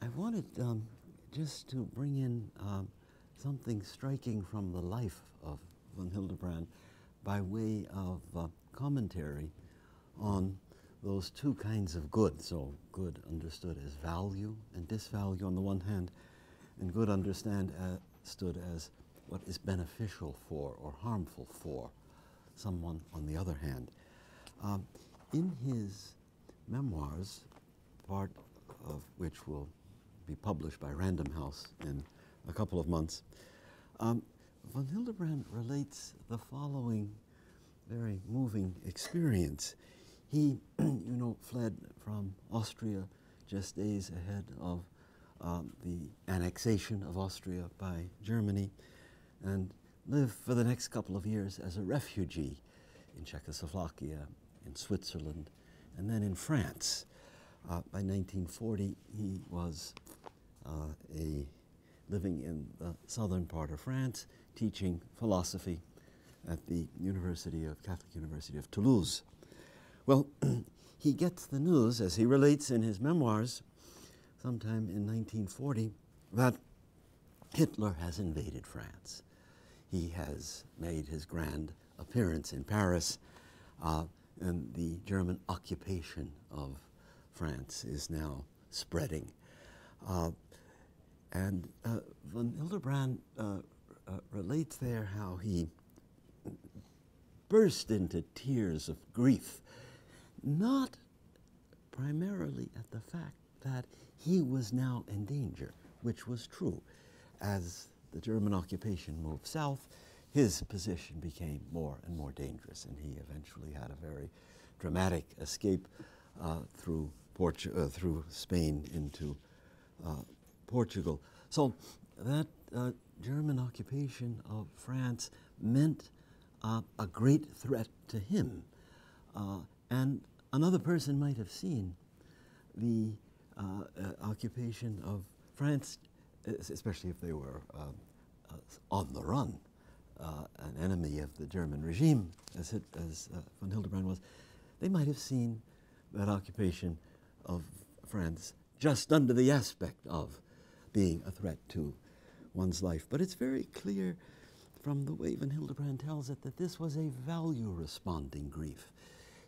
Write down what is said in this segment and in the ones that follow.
I wanted just to bring in something striking from the life of von Hildebrand by way of commentary on those two kinds of good. So good understood as value and disvalue on the one hand, and good understood as what is beneficial for or harmful for someone on the other hand. In his memoirs, part of which will be published by Random House in a couple of months, von Hildebrand relates the following very moving experience. He, fled from Austria just days ahead of the annexation of Austria by Germany, and lived for the next couple of years as a refugee in Czechoslovakia, in Switzerland, and then in France. By 1940, he was living in the southern part of France, teaching philosophy at the Catholic University of Toulouse. Well, he gets the news, as he relates in his memoirs, sometime in 1940, that Hitler has invaded France. He has made his grand appearance in Paris, and the German occupation of France is now spreading. And von Hildebrand relates there how he burst into tears of grief, not primarily at the fact that he was now in danger, which was true. As the German occupation moved south, his position became more and more dangerous, and he eventually had a very dramatic escape through Spain into Portugal. So that German occupation of France meant a great threat to him. And another person might have seen the occupation of France, especially if they were on the run, an enemy of the German regime, as von Hildebrand was. They might have seen that occupation of France just under the aspect of being a threat to one's life. But it's very clear from the way von Hildebrand tells it that this was a value-responding grief.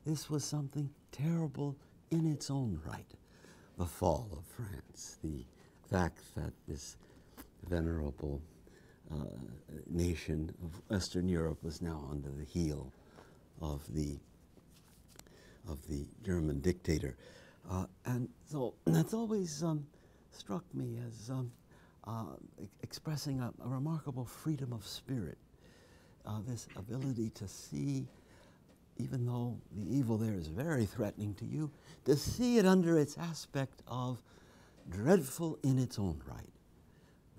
This was something terrible in its own right, the fall of France, the fact that this venerable nation of Western Europe was now under the heel of the German dictator. And so that's always struck me as expressing a remarkable freedom of spirit, this ability to see, even though the evil there is very threatening to you, to see it under its aspect of dreadful in its own right,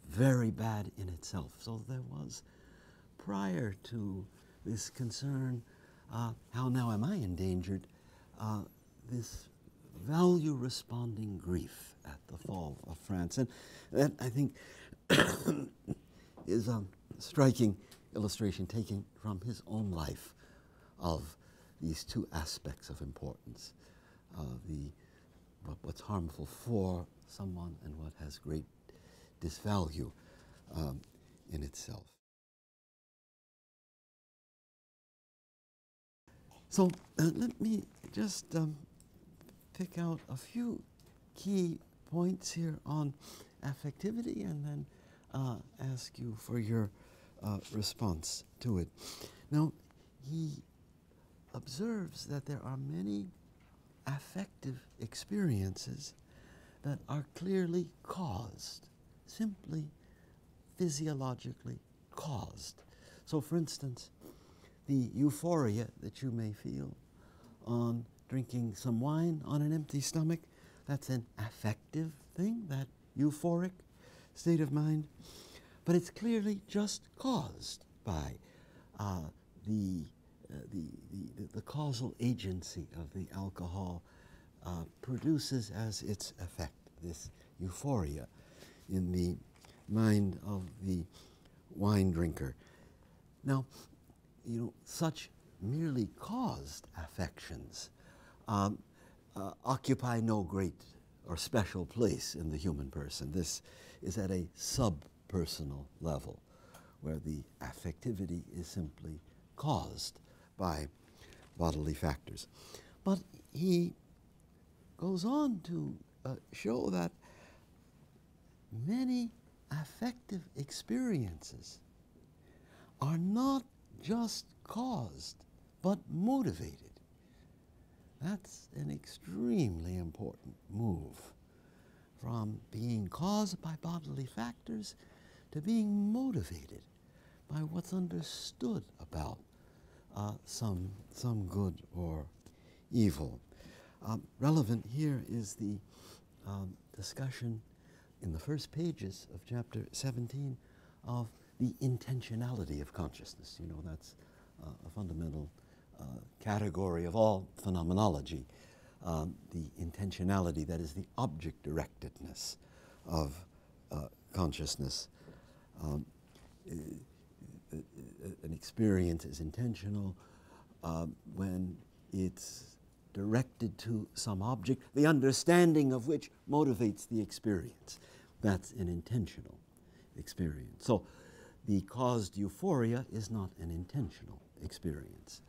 very bad in itself. So there was, prior to this concern, how now am I endangered, this value-responding grief at the fall of France. And that, I think, is a striking illustration taken from his own life of these two aspects of importance, what's harmful for someone and what has great disvalue in itself. So let me just pick out a few key points here on affectivity and then ask you for your response to it. Now, he observes that there are many affective experiences that are clearly caused, simply physiologically caused. So, for instance, the euphoria that you may feel on drinking some wine on an empty stomach, that's an affective thing, that euphoric state of mind. But it's clearly just caused by the causal agency of the alcohol produces as its effect this euphoria in the mind of the wine drinker. Now, such merely caused affections occupy no great or special place in the human person. This is at a subpersonal level, where the affectivity is simply caused by bodily factors. But he goes on to show that many affective experiences are not just caused, but motivated. That's an extremely important move from being caused by bodily factors to being motivated by what's understood about some good or evil. Relevant here is the discussion in the first pages of chapter 17 of the intentionality of consciousness. You know, that's a fundamental category of all phenomenology. The intentionality, that is the object-directedness of consciousness. An experience is intentional when it's directed to some object, the understanding of which motivates the experience. That's an intentional experience. So the caused euphoria is not an intentional experience.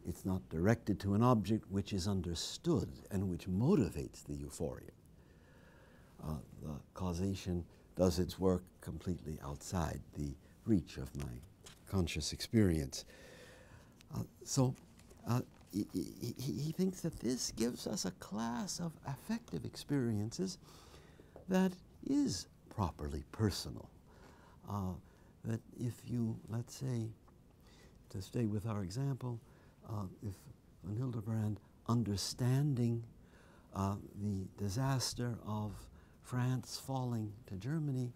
It's not directed to an object which is understood and which motivates the euphoria. The causation does its work completely outside the reach of my conscious experience. He thinks that this gives us a class of affective experiences that is properly personal. That if you, let's say, to stay with our example, if von Hildebrand, understanding the disaster of France falling to Germany,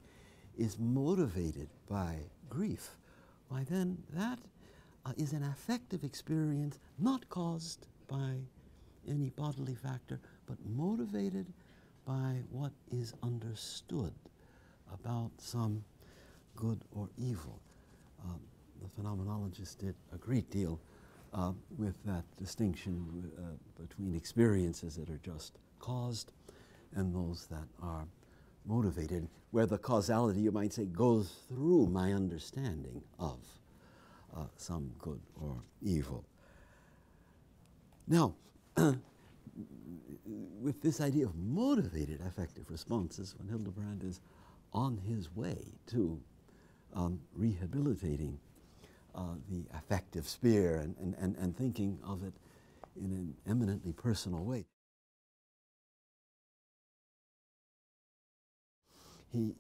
is motivated by grief, why then that is an affective experience not caused by any bodily factor, but motivated by what is understood about some good or evil. The phenomenologists did a great deal with that distinction between experiences that are just caused and those that are motivated, where the causality, you might say, goes through my understanding of some good or evil. Now, with this idea of motivated affective responses, von Hildebrand is on his way to rehabilitating the affective sphere and thinking of it in an eminently personal way. He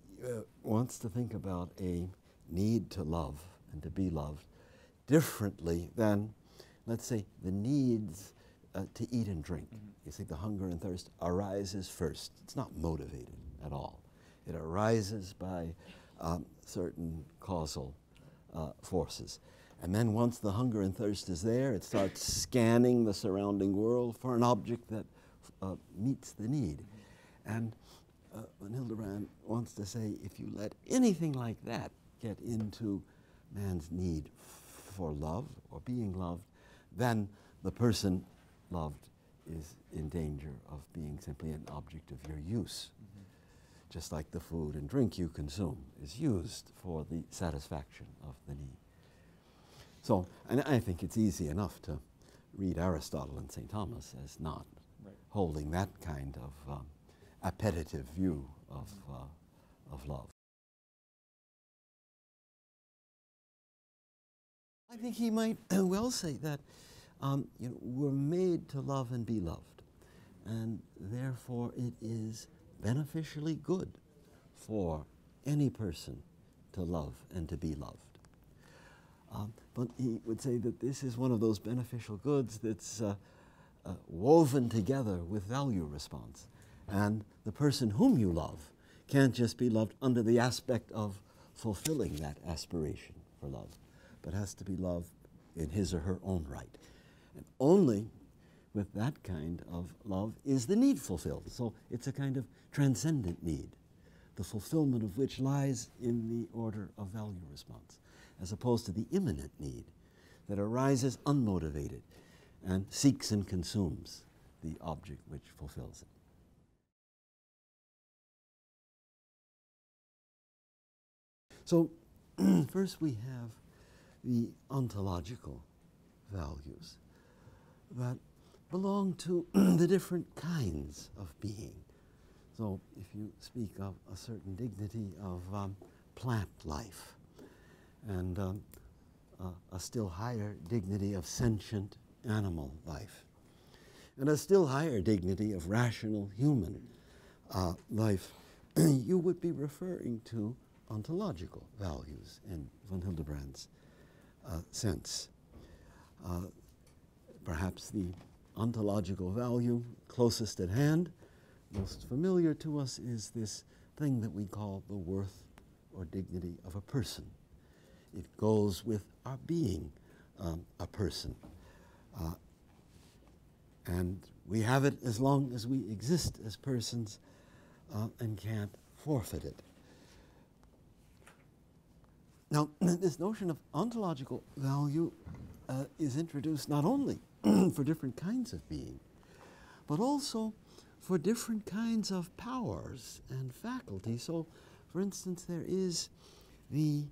wants to think about a need to love and to be loved differently than, let's say, the needs to eat and drink. Mm-hmm. You see, the hunger and thirst arises first. It's not motivated at all. It arises by certain causal forces. And then once the hunger and thirst is there, it starts scanning the surrounding world for an object that meets the need. Mm-hmm. And von Hildebrand wants to say, if you let anything like that get into man's need for love or being loved, then the person loved is in danger of being simply an object of your use. Mm-hmm. Just like the food and drink you consume is used for the satisfaction of the need. So, and I think it's easy enough to read Aristotle and St. Thomas as not holding that kind of appetitive view of love. I think he might well say that we're made to love and be loved, and therefore it is beneficially good for any person to love and to be loved. But he would say that this is one of those beneficial goods that's woven together with value response. And the person whom you love can't just be loved under the aspect of fulfilling that aspiration for love, but has to be loved in his or her own right. And only with that kind of love is the need fulfilled. So it's a kind of transcendent need, the fulfillment of which lies in the order of value response, as opposed to the immanent need that arises unmotivated and seeks and consumes the object which fulfills it. So first we have the ontological values that belong to the different kinds of being. So if you speak of a certain dignity of plant life and a still higher dignity of sentient animal life and a still higher dignity of rational human life, you would be referring to ontological values in von Hildebrand's sense. Perhaps the ontological value closest at hand, most familiar to us, is this thing that we call the worth or dignity of a person. It goes with our being a person. And we have it as long as we exist as persons and can't forfeit it. Now, this notion of ontological value is introduced not only for different kinds of being, but also for different kinds of powers and faculties. So, for instance, there is the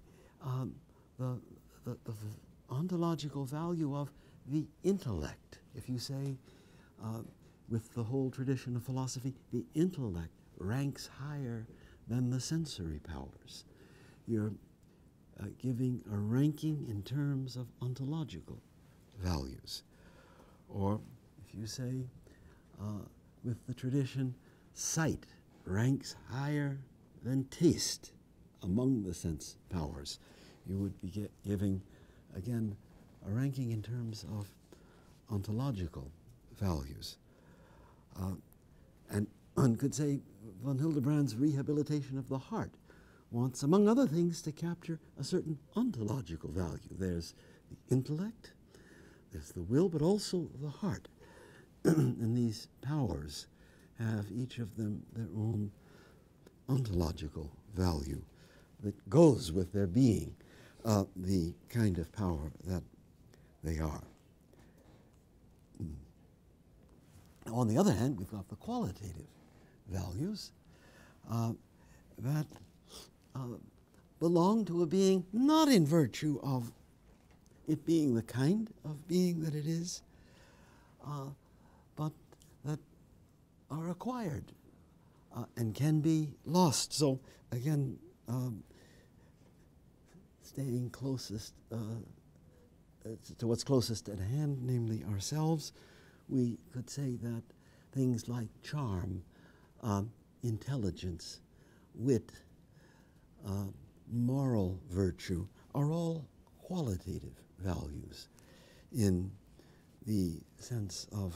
ontological value of the intellect. If you say, with the whole tradition of philosophy, the intellect ranks higher than the sensory powers, you're giving a ranking in terms of ontological values. Or if you say, with the tradition, sight ranks higher than taste among the sense powers, you would be giving, again, a ranking in terms of ontological values. And one could say von Hildebrand's rehabilitation of the heart wants, among other things, to capture a certain ontological value. There's the intellect, there's the will, but also the heart. And these powers have each of them their own ontological value that goes with their being, the kind of power that they are. On the other hand, we've got the qualitative values that belong to a being not in virtue of it being the kind of being that it is, but that are acquired and can be lost. So again, staying closest to what's closest at hand, namely ourselves, we could say that things like charm, intelligence, wit, moral virtue are all qualitative values in the sense of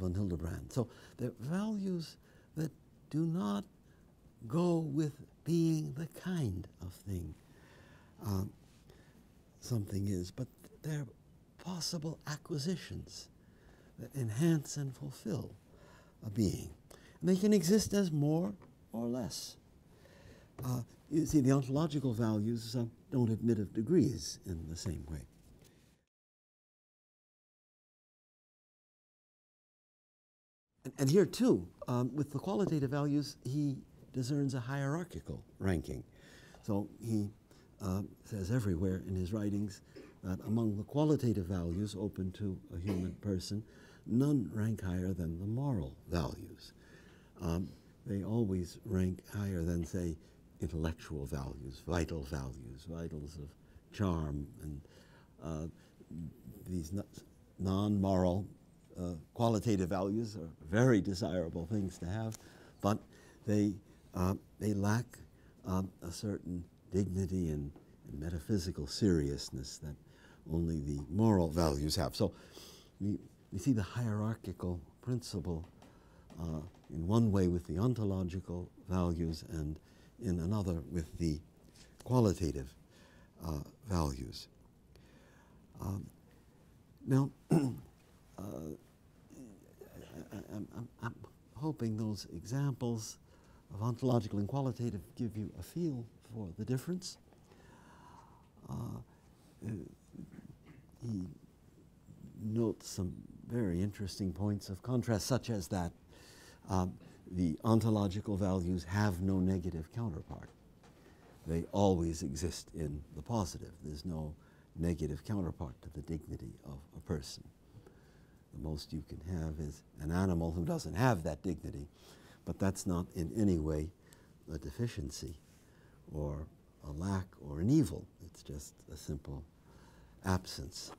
von Hildebrand. So they're values that do not go with being the kind of thing something is, but they're possible acquisitions that enhance and fulfill a being. And they can exist as more or less. You see, the ontological values don't admit of degrees in the same way. And here, too, with the qualitative values, he discerns a hierarchical ranking. So he says everywhere in his writings that among the qualitative values open to a human person, none rank higher than the moral values. They always rank higher than, say, intellectual values, vitals of charm, and these non-moral qualitative values are very desirable things to have, but they lack a certain dignity and metaphysical seriousness that only the moral values have. So we see the hierarchical principle in one way with the ontological values and in another with the qualitative values. Now, I'm hoping those examples of ontological and qualitative give you a feel for the difference. He notes some very interesting points of contrast, such as that the ontological values have no negative counterpart. they always exist in the positive. There's no negative counterpart to the dignity of a person. The most you can have is an animal who doesn't have that dignity, but that's not in any way a deficiency or a lack or an evil. It's just a simple absence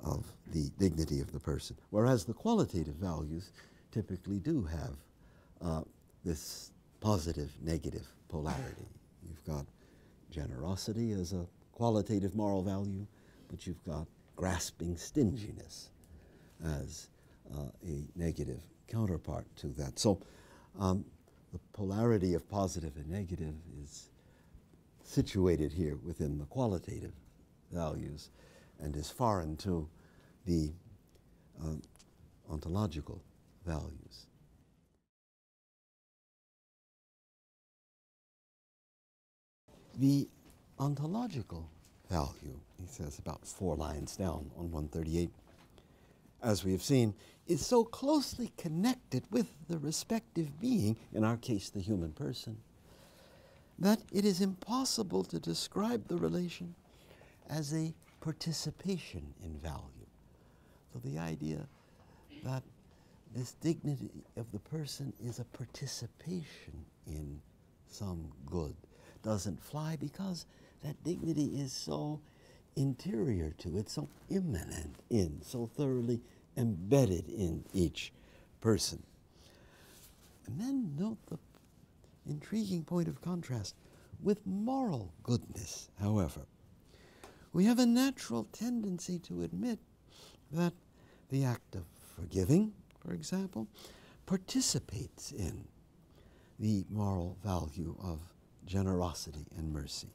of the dignity of the person. Whereas the qualitative values typically do have this positive-negative polarity. You've got generosity as a qualitative moral value, but you've got grasping stinginess as a negative counterpart to that. So the polarity of positive and negative is situated here within the qualitative values and is foreign to the ontological values. The ontological value, he says about 4 lines down on 138, as we have seen, is so closely connected with the respective being, in our case the human person, that it is impossible to describe the relation as a participation in value. So the idea that this dignity of the person is a participation in some good doesn't fly, because that dignity is so interior to it, so immanent in, so thoroughly embedded in each person. And then note the intriguing point of contrast. With moral goodness, however, we have a natural tendency to admit that the act of forgiving, for example, participates in the moral value of generosity and mercy.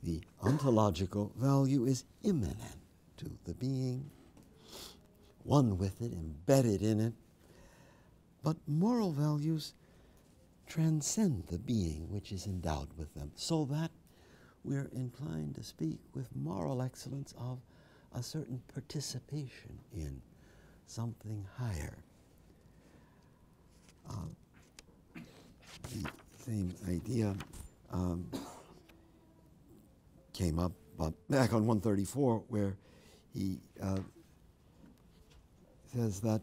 The ontological value is immanent to the being, one with it, embedded in it, but moral values transcend the being which is endowed with them, so that we're inclined to speak with moral excellence of a certain participation in something higher. The same idea came up back on 134, where he says that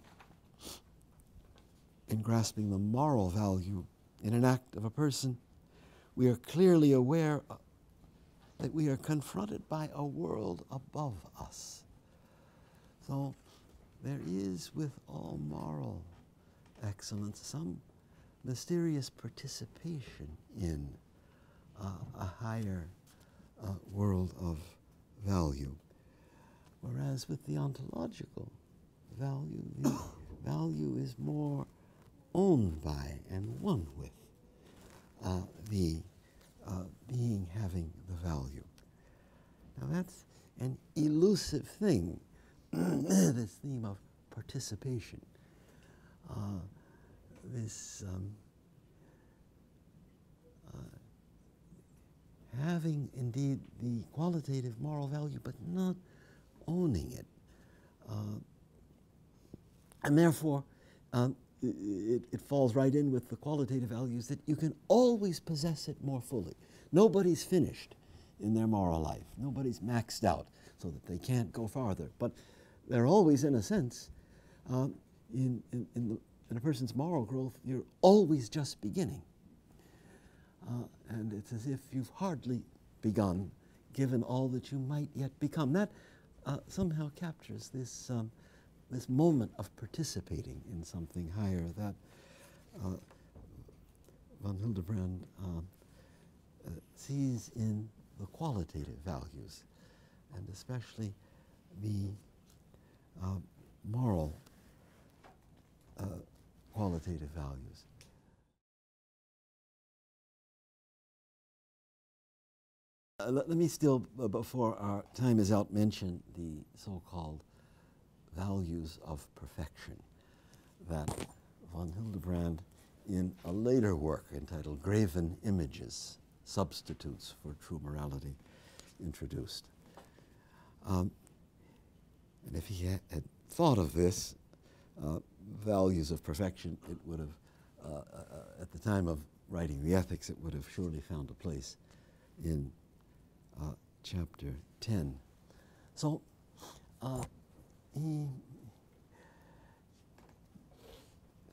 in grasping the moral value in an act of a person, we are clearly aware that we are confronted by a world above us. So there is, with all moral excellence, some mysterious participation in a higher world of value. Whereas with the ontological value, the value is more owned by and one with the being having the value. Now that's an elusive thing, this theme of participation. This having indeed the qualitative moral value, but not owning it. And therefore, it falls right in with the qualitative values that you can always possess it more fully. Nobody's finished in their moral life. Nobody's maxed out so that they can't go farther. But they're always, in a sense, in a person's moral growth, you're always just beginning. And it's as if you've hardly begun, given all that you might yet become. That somehow captures this moment of participating in something higher that von Hildebrand sees in the qualitative values, and especially the moral qualitative values. Let me still, before our time is out, mention the so-called values of perfection that von Hildebrand, in a later work entitled Graven Images, Substitutes for True Morality, introduced. And if he had thought of this, values of perfection, it would have, at the time of writing the Ethics, it would have surely found a place in chapter 10. So he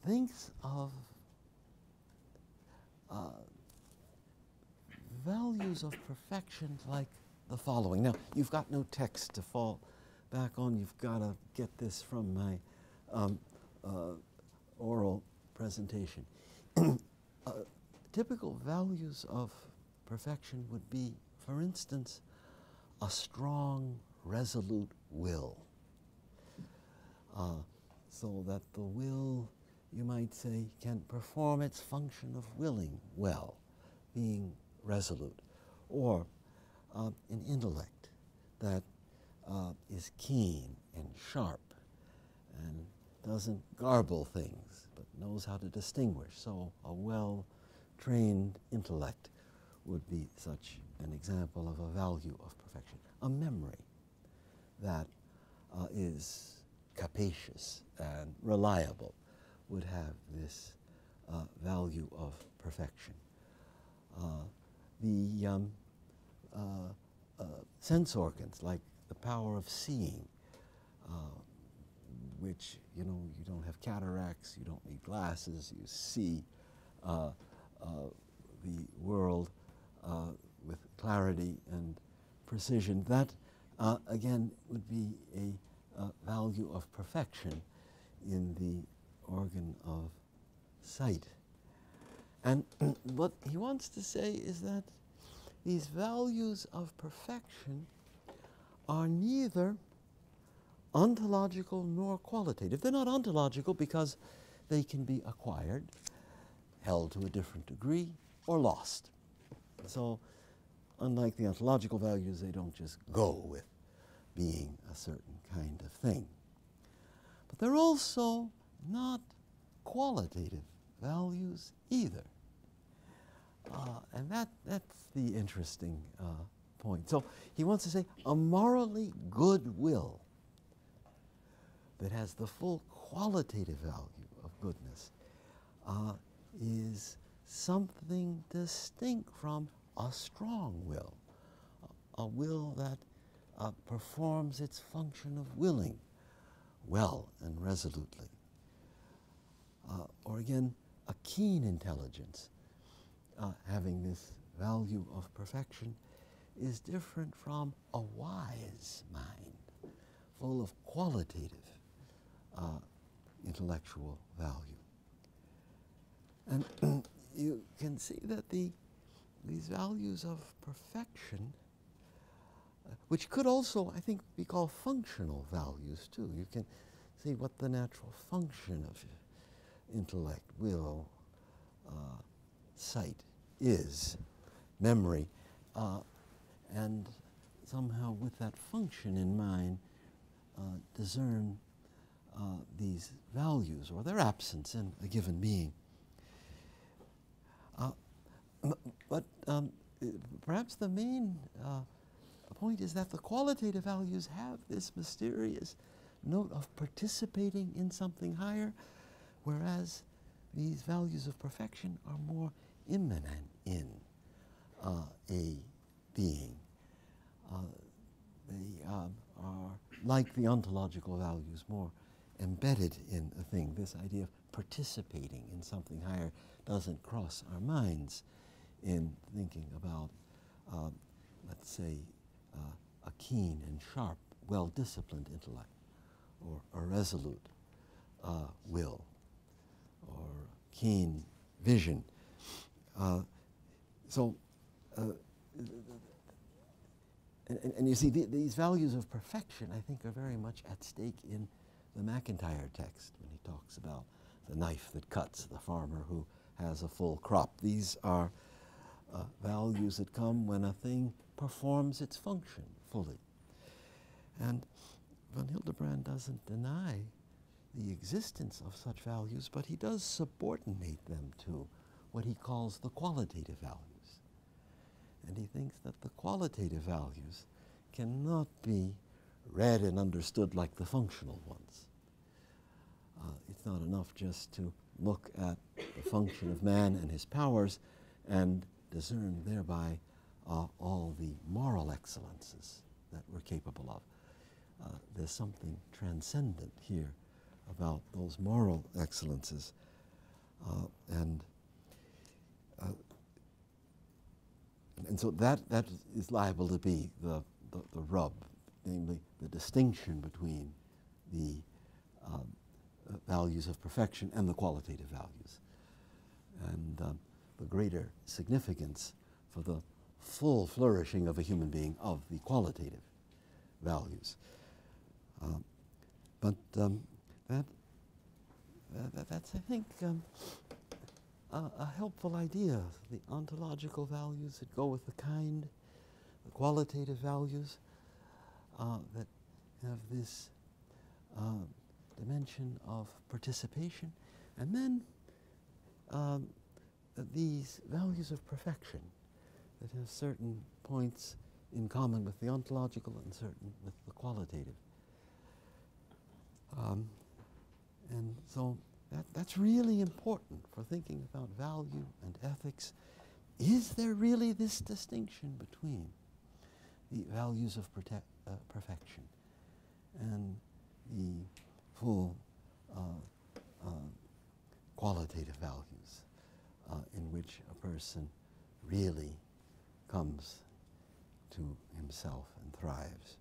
thinks of values of perfection like the following. Now, you've got no text to fall back on. You've got to get this from my oral presentation. Typical values of perfection would be, for instance, a strong, resolute will. So that the will, you might say, can perform its function of willing well, being resolute. Or an intellect that is keen and sharp and doesn't garble things, but knows how to distinguish. So a well-trained intellect would be such an example of a value of perfection. A memory that is capacious and reliable would have this value of perfection. The sense organs, like the power of seeing, which, you know, you don't have cataracts, you don't need glasses, you see the world with clarity and precision. That, again, would be a value of perfection in the organ of sight. And what he wants to say is that these values of perfection are neither ontological nor qualitative. They're not ontological because they can be acquired, held to a different degree, or lost. So, unlike the ontological values, they don't just go with being a certain kind of thing. But they're also not qualitative values either. And that's the interesting point. So he wants to say a morally good will that has the full qualitative value of goodness is something distinct from a strong will, a will that performs its function of willing well and resolutely. Or again, a keen intelligence having this value of perfection is different from a wise mind, full of qualitative intellectual value. And you can see that these values of perfection, which could also, I think, be called functional values too. You can see what the natural function of intellect, will, sight is, memory, and somehow with that function in mind, discern these values or their absence in a given being. But perhaps the main point is that the qualitative values have this mysterious note of participating in something higher, whereas these values of perfection are more immanent in a being. They are, like the ontological values, more embedded in a thing. This idea of participating in something higher doesn't cross our minds in thinking about, let's say, a keen and sharp, well-disciplined intellect, or a resolute will, or keen vision. And you see, these values of perfection, I think, are very much at stake in the MacIntyre text when he talks about the knife that cuts, the farmer who has a full crop. These are values that come when a thing performs its function fully. And von Hildebrand doesn't deny the existence of such values, but he does subordinate them to what he calls the qualitative values. And he thinks that the qualitative values cannot be read and understood like the functional ones. It's not enough just to look at the function of man and his powers and discern thereby all the moral excellences that we're capable of. There's something transcendent here about those moral excellences. And so that is liable to be the rub, namely the distinction between the values of perfection and the qualitative values, and the greater significance for the full flourishing of a human being of the qualitative values. That's, I think, a helpful idea. The ontological values that go with the kind, the qualitative values that have this dimension of participation, and then these values of perfection that have certain points in common with the ontological and certain with the qualitative. And so that's really important for thinking about value and ethics. Is there really this distinction between the values of perfection and the full qualitative values in which a person really comes to himself and thrives?